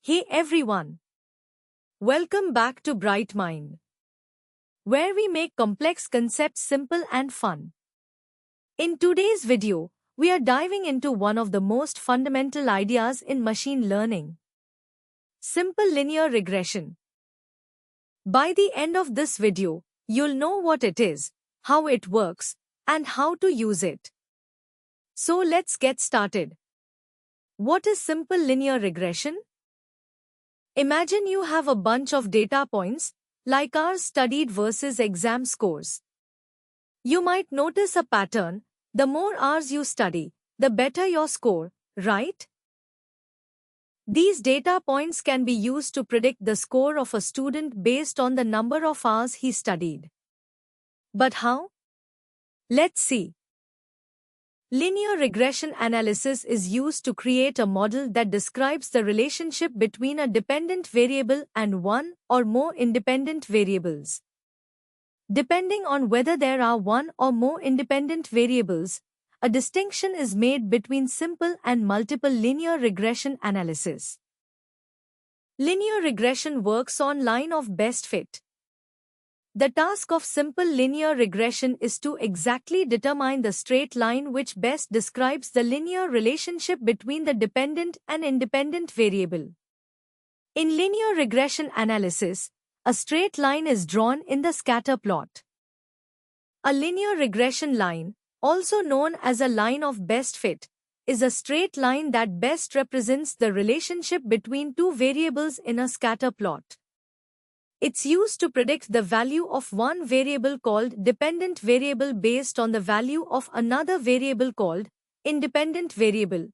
Hey everyone! Welcome back to Bright Mind, where we make complex concepts simple and fun. In today's video, we are diving into one of the most fundamental ideas in machine learning: simple linear regression. By the end of this video, you'll know what it is, how it works, and how to use it. So let's get started. What is simple linear regression? Imagine you have a bunch of data points, like hours studied versus exam scores. You might notice a pattern: the more hours you study, the better your score, right? These data points can be used to predict the score of a student based on the number of hours he studied. But how? Let's see. Linear regression analysis is used to create a model that describes the relationship between a dependent variable and one or more independent variables. Depending on whether there are one or more independent variables, a distinction is made between simple and multiple linear regression analysis. Linear regression works on line of best fit. The task of simple linear regression is to exactly determine the straight line which best describes the linear relationship between the dependent and independent variable. In linear regression analysis, a straight line is drawn in the scatter plot. A linear regression line, also known as a line of best fit, is a straight line that best represents the relationship between two variables in a scatter plot. It's used to predict the value of one variable called dependent variable based on the value of another variable called independent variable.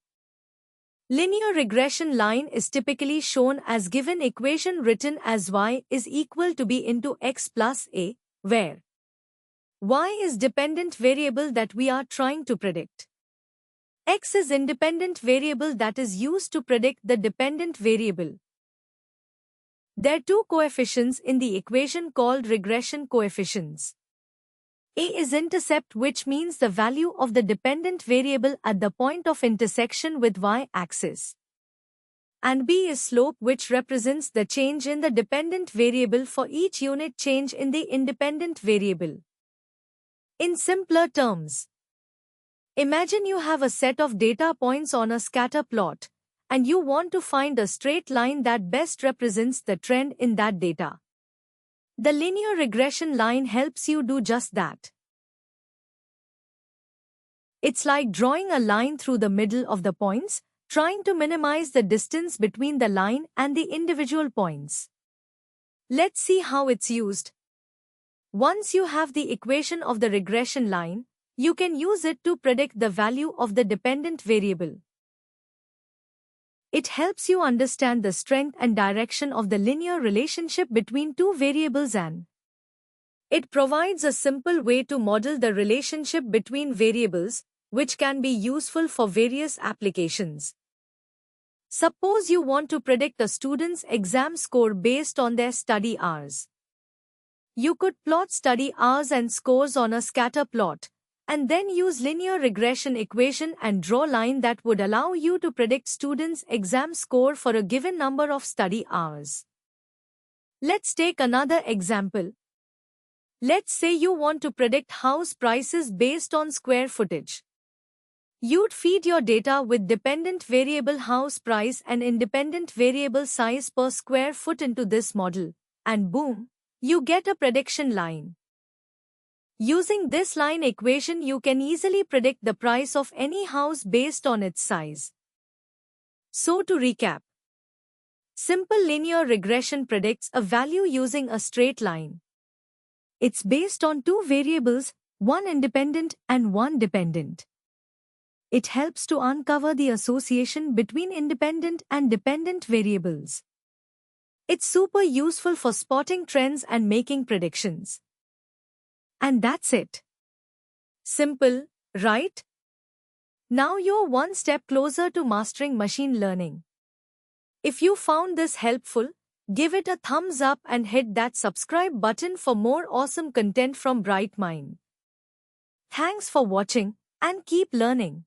Linear regression line is typically shown as given equation written as y is equal to b into x plus a, where y is dependent variable that we are trying to predict. X is independent variable that is used to predict the dependent variable. There are two coefficients in the equation called regression coefficients. A is intercept, which means the value of the dependent variable at the point of intersection with y-axis. And B is slope, which represents the change in the dependent variable for each unit change in the independent variable. In simpler terms, imagine you have a set of data points on a scatter plot, and you want to find a straight line that best represents the trend in that data. The linear regression line helps you do just that. It's like drawing a line through the middle of the points, trying to minimize the distance between the line and the individual points. Let's see how it's used. Once you have the equation of the regression line, you can use it to predict the value of the dependent variable. It helps you understand the strength and direction of the linear relationship between two variables, and it provides a simple way to model the relationship between variables, which can be useful for various applications. Suppose you want to predict a student's exam score based on their study hours. You could plot study hours and scores on a scatter plot, and then use linear regression equation and draw a line that would allow you to predict students' exam score for a given number of study hours. Let's take another example. Let's say you want to predict house prices based on square footage. You'd feed your data with dependent variable house price and independent variable size per square foot into this model, and boom, you get a prediction line. Using this line equation, you can easily predict the price of any house based on its size. So to recap, simple linear regression predicts a value using a straight line. It's based on two variables, one independent and one dependent. It helps to uncover the association between independent and dependent variables. It's super useful for spotting trends and making predictions. And that's it. Simple, right? Now you're one step closer to mastering machine learning. If you found this helpful, give it a thumbs up and hit that subscribe button for more awesome content from Bright Mind. Thanks for watching and keep learning.